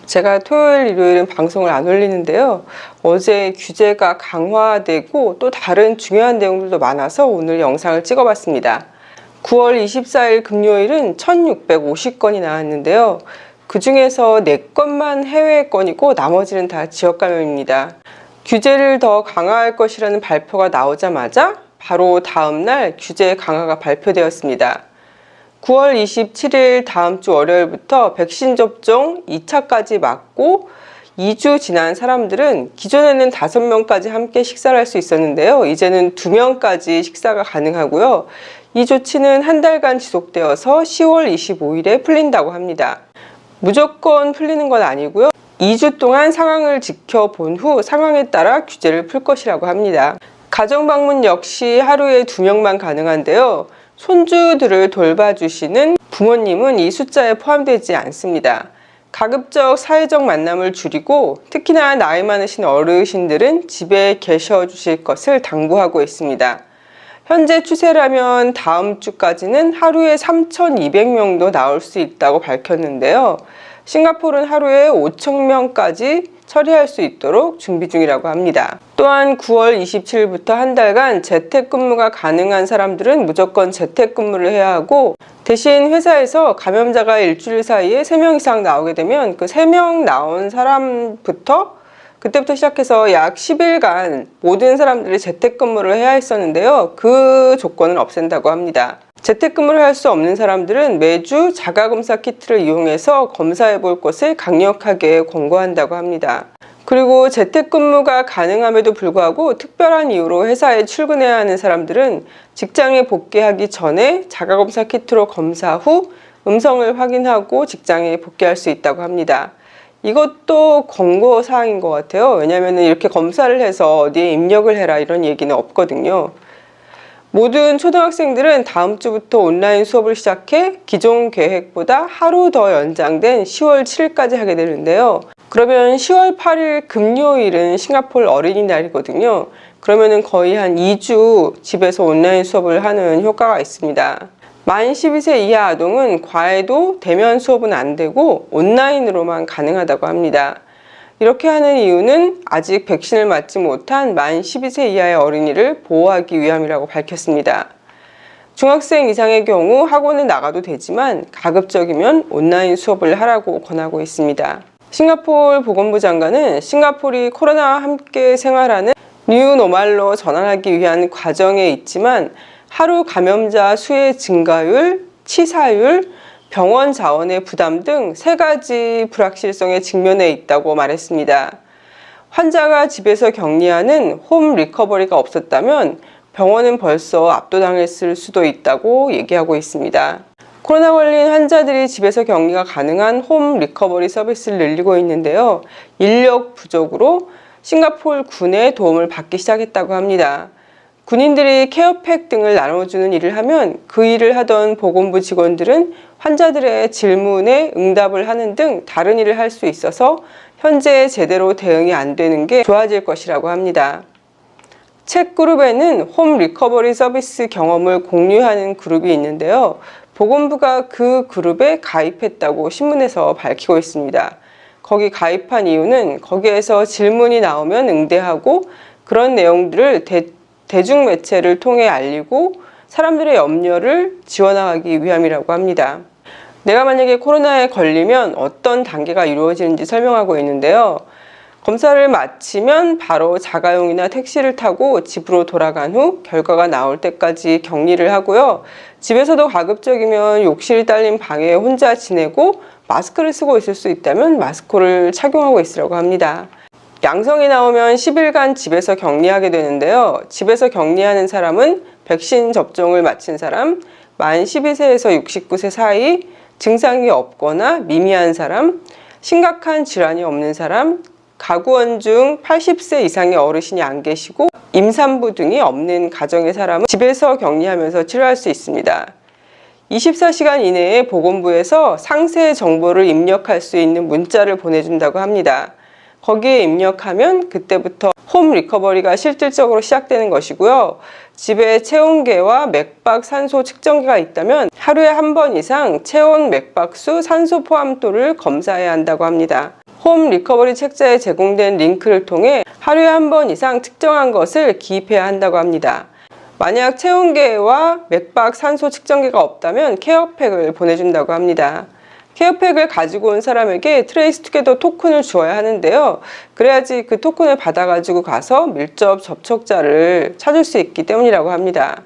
제가 토요일, 일요일은 방송을 안 올리는데요. 어제 규제가 강화되고 또 다른 중요한 내용들도 많아서 오늘 영상을 찍어봤습니다. 9월 24일 금요일은 1650건이 나왔는데요. 그 중에서 4건만 해외 건이고 나머지는 다 지역 감염입니다. 규제를 더 강화할 것이라는 발표가 나오자마자 바로 다음날 규제 강화가 발표되었습니다. 9월 27일 다음 주 월요일부터 백신 접종 2차까지 맞고 2주 지난 사람들은 기존에는 5명까지 함께 식사를 할 수 있었는데요. 이제는 2명까지 식사가 가능하고요. 이 조치는 한 달간 지속되어서 10월 25일에 풀린다고 합니다. 무조건 풀리는 건 아니고요. 2주 동안 상황을 지켜본 후 상황에 따라 규제를 풀 것이라고 합니다. 가정방문 역시 하루에 2명만 가능한데요. 손주들을 돌봐주시는 부모님은 이 숫자에 포함되지 않습니다. 가급적 사회적 만남을 줄이고 특히나 나이 많으신 어르신들은 집에 계셔 주실 것을 당부하고 있습니다. 현재 추세라면 다음 주까지는 하루에 3,200명도 나올 수 있다고 밝혔는데요. 싱가포르는 하루에 5,000명까지 처리할 수 있도록 준비 중이라고 합니다. 또한 9월 27일부터 한 달간 재택근무가 가능한 사람들은 무조건 재택근무를 해야 하고, 대신 회사에서 감염자가 일주일 사이에 3명 이상 나오게 되면 그 3명 나온 사람부터 그때부터 시작해서 약 10일간 모든 사람들이 재택근무를 해야 했었는데요. 그 조건을 없앤다고 합니다. 재택근무를 할 수 없는 사람들은 매주 자가검사 키트를 이용해서 검사해 볼 것을 강력하게 권고한다고 합니다. 그리고 재택근무가 가능함에도 불구하고 특별한 이유로 회사에 출근해야 하는 사람들은 직장에 복귀하기 전에 자가검사 키트로 검사 후 음성을 확인하고 직장에 복귀할 수 있다고 합니다. 이것도 권고사항인 것 같아요. 왜냐하면 이렇게 검사를 해서 어디에 입력을 해라 이런 얘기는 없거든요. 모든 초등학생들은 다음 주부터 온라인 수업을 시작해 기존 계획보다 하루 더 연장된 10월 7일까지 하게 되는데요. 그러면 10월 8일 금요일은 싱가포르 어린이날이거든요. 그러면은 거의 한 2주 집에서 온라인 수업을 하는 효과가 있습니다. 만 12세 이하 아동은 과외도 대면 수업은 안 되고 온라인으로만 가능하다고 합니다. 이렇게 하는 이유는 아직 백신을 맞지 못한 만 12세 이하의 어린이를 보호하기 위함이라고 밝혔습니다. 중학생 이상의 경우 학원에 나가도 되지만 가급적이면 온라인 수업을 하라고 권하고 있습니다. 싱가포르 보건부 장관은 싱가포르이 코로나와 함께 생활하는 뉴노멀로 전환하기 위한 과정에 있지만 하루 감염자 수의 증가율, 치사율, 병원 자원의 부담 등 3가지 불확실성에 직면해 있다고 말했습니다. 환자가 집에서 격리하는 홈 리커버리가 없었다면 병원은 벌써 압도당했을 수도 있다고 얘기하고 있습니다. 코로나 걸린 환자들이 집에서 격리가 가능한 홈 리커버리 서비스를 늘리고 있는데요. 인력 부족으로 싱가포르 군의 도움을 받기 시작했다고 합니다. 군인들이 케어팩 등을 나눠주는 일을 하면 그 일을 하던 보건부 직원들은 환자들의 질문에 응답을 하는 등 다른 일을 할 수 있어서 현재 제대로 대응이 안 되는 게 좋아질 것이라고 합니다. 책 그룹에는 홈 리커버리 서비스 경험을 공유하는 그룹이 있는데요. 보건부가 그 그룹에 가입했다고 신문에서 밝히고 있습니다. 거기 가입한 이유는 거기에서 질문이 나오면 응대하고 그런 내용들을 대중매체를 통해 알리고 사람들의 염려를 지워나가기 위함이라고 합니다. 내가 만약에 코로나에 걸리면 어떤 단계가 이루어지는지 설명하고 있는데요. 검사를 마치면 바로 자가용이나 택시를 타고 집으로 돌아간 후 결과가 나올 때까지 격리를 하고요. 집에서도 가급적이면 욕실 딸린 방에 혼자 지내고 마스크를 쓰고 있을 수 있다면 마스크를 착용하고 있으라고 합니다. 양성이 나오면 10일간 집에서 격리하게 되는데요. 집에서 격리하는 사람은 백신 접종을 마친 사람, 만 12세에서 69세 사이, 증상이 없거나 미미한 사람, 심각한 질환이 없는 사람, 가구원 중 80세 이상의 어르신이 안 계시고 임산부 등이 없는 가정의 사람은 집에서 격리하면서 치료할 수 있습니다. 24시간 이내에 보건부에서 상세 정보를 입력할 수 있는 문자를 보내준다고 합니다. 거기에 입력하면 그때부터 홈 리커버리가 실질적으로 시작되는 것이고요. 집에 체온계와 맥박 산소 측정기가 있다면 하루에 한 번 이상 체온, 맥박수, 산소 포함도를 검사해야 한다고 합니다. 홈 리커버리 책자에 제공된 링크를 통해 하루에 한 번 이상 측정한 것을 기입해야 한다고 합니다. 만약 체온계와 맥박 산소 측정기가 없다면 케어팩을 보내준다고 합니다. 케어팩을 가지고 온 사람에게 트레이스투게더 토큰을 주어야 하는데요. 그래야지 그 토큰을 받아가지고 가서 밀접 접촉자를 찾을 수 있기 때문이라고 합니다.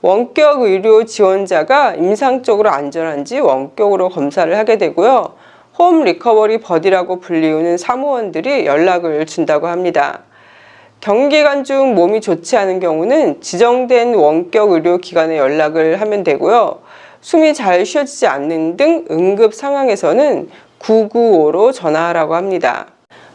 원격 의료 지원자가 임상적으로 안전한지 원격으로 검사를 하게 되고요. 홈 리커버리 버디라고 불리우는 사무원들이 연락을 준다고 합니다. 격리 기간 중 몸이 좋지 않은 경우는 지정된 원격 의료기관에 연락을 하면 되고요. 숨이 잘 쉬어지지 않는 등 응급 상황에서는 995로 전화하라고 합니다.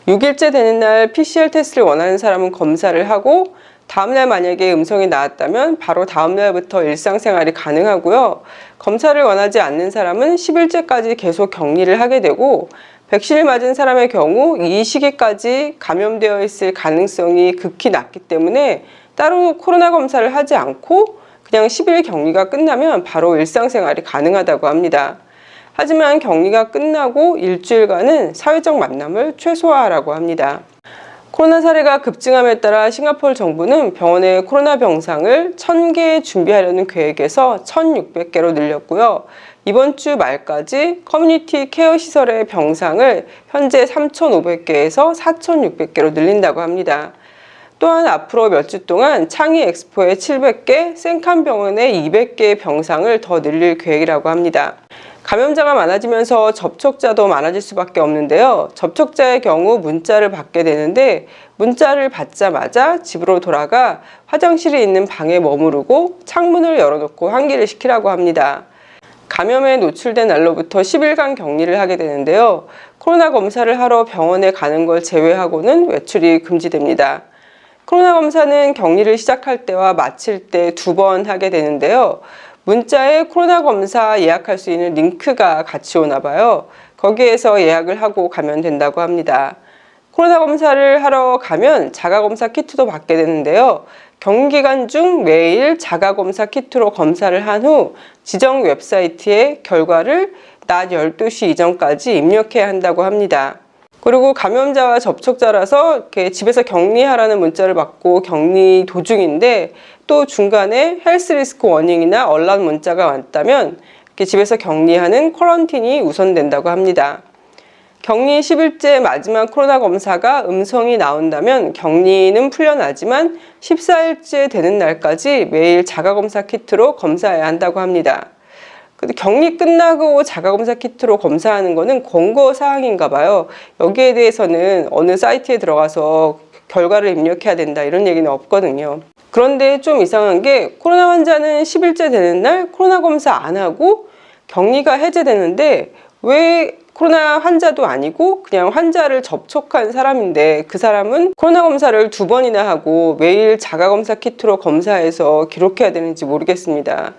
6일째 되는 날 PCR 테스트를 원하는 사람은 검사를 하고 다음날 만약에 음성이 나왔다면 바로 다음날부터 일상생활이 가능하고요. 검사를 원하지 않는 사람은 10일째까지 계속 격리를 하게 되고 백신을 맞은 사람의 경우 이 시기까지 감염되어 있을 가능성이 극히 낮기 때문에 따로 코로나 검사를 하지 않고 그냥 10일 격리가 끝나면 바로 일상생활이 가능하다고 합니다. 하지만 격리가 끝나고 일주일간은 사회적 만남을 최소화하라고 합니다. 코로나 사례가 급증함에 따라 싱가포르 정부는 병원의 코로나 병상을 1000개 준비하려는 계획에서 1600개로 늘렸고요. 이번 주 말까지 커뮤니티 케어 시설의 병상을 현재 3500개에서 4600개로 늘린다고 합니다. 또한 앞으로 몇 주 동안 창의 엑스포에 700개, 생칸 병원에 200개의 병상을 더 늘릴 계획이라고 합니다. 감염자가 많아지면서 접촉자도 많아질 수밖에 없는데요. 접촉자의 경우 문자를 받게 되는데 문자를 받자마자 집으로 돌아가 화장실이 있는 방에 머무르고 창문을 열어놓고 환기를 시키라고 합니다. 감염에 노출된 날로부터 10일간 격리를 하게 되는데요. 코로나 검사를 하러 병원에 가는 걸 제외하고는 외출이 금지됩니다. 코로나 검사는 격리를 시작할 때와 마칠 때 2번 하게 되는데요. 문자에 코로나 검사 예약할 수 있는 링크가 같이 오나 봐요. 거기에서 예약을 하고 가면 된다고 합니다. 코로나 검사를 하러 가면 자가검사 키트도 받게 되는데요. 격리 기간 중 매일 자가검사 키트로 검사를 한 후 지정 웹사이트에 결과를 낮 12시 이전까지 입력해야 한다고 합니다. 그리고 감염자와 접촉자라서 이렇게 집에서 격리하라는 문자를 받고 격리 도중인데 또 중간에 헬스 리스크 워닝이나 알람 문자가 왔다면 이렇게 집에서 격리하는 쿼런틴이 우선된다고 합니다. 격리 10일째 마지막 코로나 검사가 음성이 나온다면 격리는 풀려나지만 14일째 되는 날까지 매일 자가검사 키트로 검사해야 한다고 합니다. 근데 격리 끝나고 자가검사 키트로 검사하는 거는 권고 사항인가 봐요. 여기에 대해서는 어느 사이트에 들어가서 결과를 입력해야 된다 이런 얘기는 없거든요. 그런데 좀 이상한 게 코로나 환자는 10일째 되는 날 코로나 검사 안 하고 격리가 해제되는데 왜 코로나 환자도 아니고 그냥 환자를 접촉한 사람인데 그 사람은 코로나 검사를 2번이나 하고 매일 자가검사 키트로 검사해서 기록해야 되는지 모르겠습니다.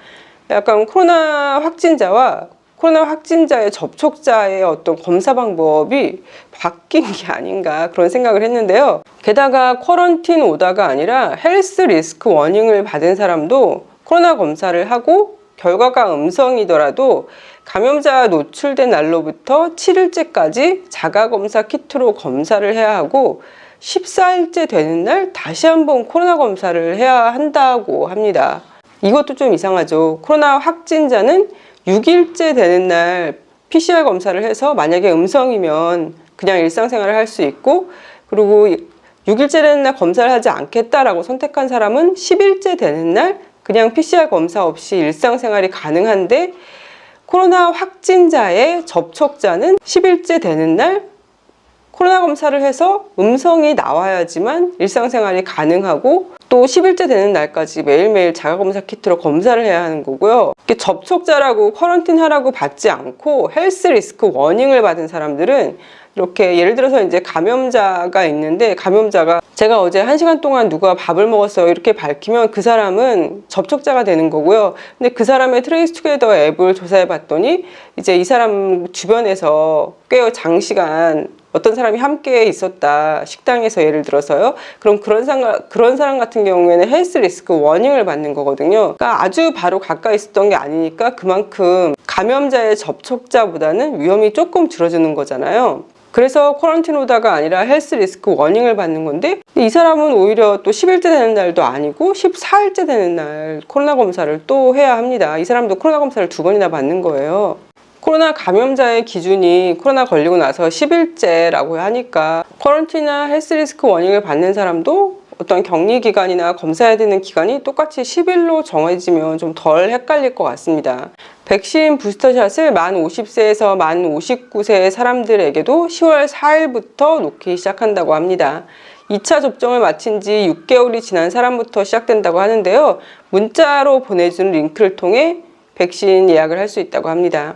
약간 코로나 확진자와 코로나 확진자의 접촉자의 어떤 검사 방법이 바뀐 게 아닌가 그런 생각을 했는데요. 게다가 쿼런틴 오다가 아니라 헬스 리스크 워닝을 받은 사람도 코로나 검사를 하고 결과가 음성이더라도 감염자 노출된 날로부터 7일째까지 자가검사 키트로 검사를 해야 하고 14일째 되는 날 다시 한번 코로나 검사를 해야 한다고 합니다. 이것도 좀 이상하죠. 코로나 확진자는 6일째 되는 날 PCR 검사를 해서 만약에 음성이면 그냥 일상생활을 할 수 있고 그리고 6일째 되는 날 검사를 하지 않겠다라고 선택한 사람은 10일째 되는 날 그냥 PCR 검사 없이 일상생활이 가능한데 코로나 확진자의 접촉자는 10일째 되는 날 코로나 검사를 해서 음성이 나와야지만 일상생활이 가능하고 또 10일째 되는 날까지 매일매일 자가검사 키트로 검사를 해야 하는 거고요. 이렇게 접촉자라고 쿼런틴 하라고 받지 않고 헬스 리스크 워닝을 받은 사람들은 이렇게 예를 들어서 이제 감염자가 있는데 감염자가 제가 어제 1시간 동안 누가 밥을 먹었어요 이렇게 밝히면 그 사람은 접촉자가 되는 거고요. 근데 그 사람의 트레이스투게더 앱을 조사해 봤더니 이제 이 사람 주변에서 꽤 장시간 어떤 사람이 함께 있었다. 식당에서 예를 들어서요. 그럼 그런 사람 같은 경우에는 헬스 리스크 워닝을 받는 거거든요. 그러니까 아주 바로 가까이 있었던 게 아니니까 그만큼 감염자의 접촉자보다는 위험이 조금 줄어드는 거잖아요. 그래서 쿼런틴 오다가 아니라 헬스 리스크 워닝을 받는 건데 이 사람은 오히려 또 10일째 되는 날도 아니고 14일째 되는 날 코로나 검사를 또 해야 합니다. 이 사람도 코로나 검사를 2번이나 받는 거예요. 코로나 감염자의 기준이 코로나 걸리고 나서 10일째라고 하니까 쿼런틴이나 헬스 리스크 워닝을 받는 사람도 어떤 격리 기간이나 검사해야 되는 기간이 똑같이 10일로 정해지면 좀 덜 헷갈릴 것 같습니다. 백신 부스터샷을 만 50세에서 만 59세 사람들에게도 10월 4일부터 놓기 시작한다고 합니다. 2차 접종을 마친 지 6개월이 지난 사람부터 시작된다고 하는데요. 문자로 보내준 링크를 통해 백신 예약을 할 수 있다고 합니다.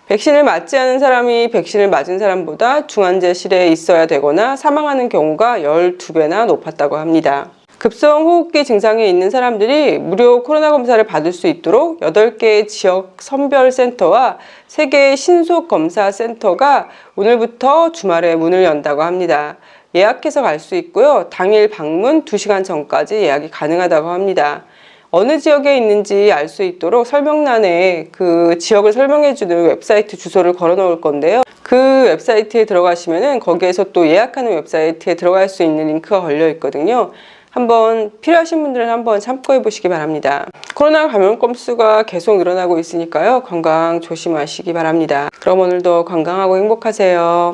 백신을 맞지 않은 사람이 백신을 맞은 사람보다 중환자실에 있어야 되거나 사망하는 경우가 12배나 높았다고 합니다. 급성 호흡기 증상이 있는 사람들이 무료 코로나 검사를 받을 수 있도록 8개의 지역 선별센터와 3개의 신속검사센터가 오늘부터 주말에 문을 연다고 합니다. 예약해서 갈 수 있고요. 당일 방문 2시간 전까지 예약이 가능하다고 합니다. 어느 지역에 있는지 알 수 있도록 설명란에 그 지역을 설명해주는 웹사이트 주소를 걸어 놓을 건데요. 그 웹사이트에 들어가시면은 거기에서 또 예약하는 웹사이트에 들어갈 수 있는 링크가 걸려 있거든요. 한번 필요하신 분들은 한번 참고해 보시기 바랍니다. 코로나 감염 건수가 계속 늘어나고 있으니까요. 건강 조심하시기 바랍니다. 그럼 오늘도 건강하고 행복하세요.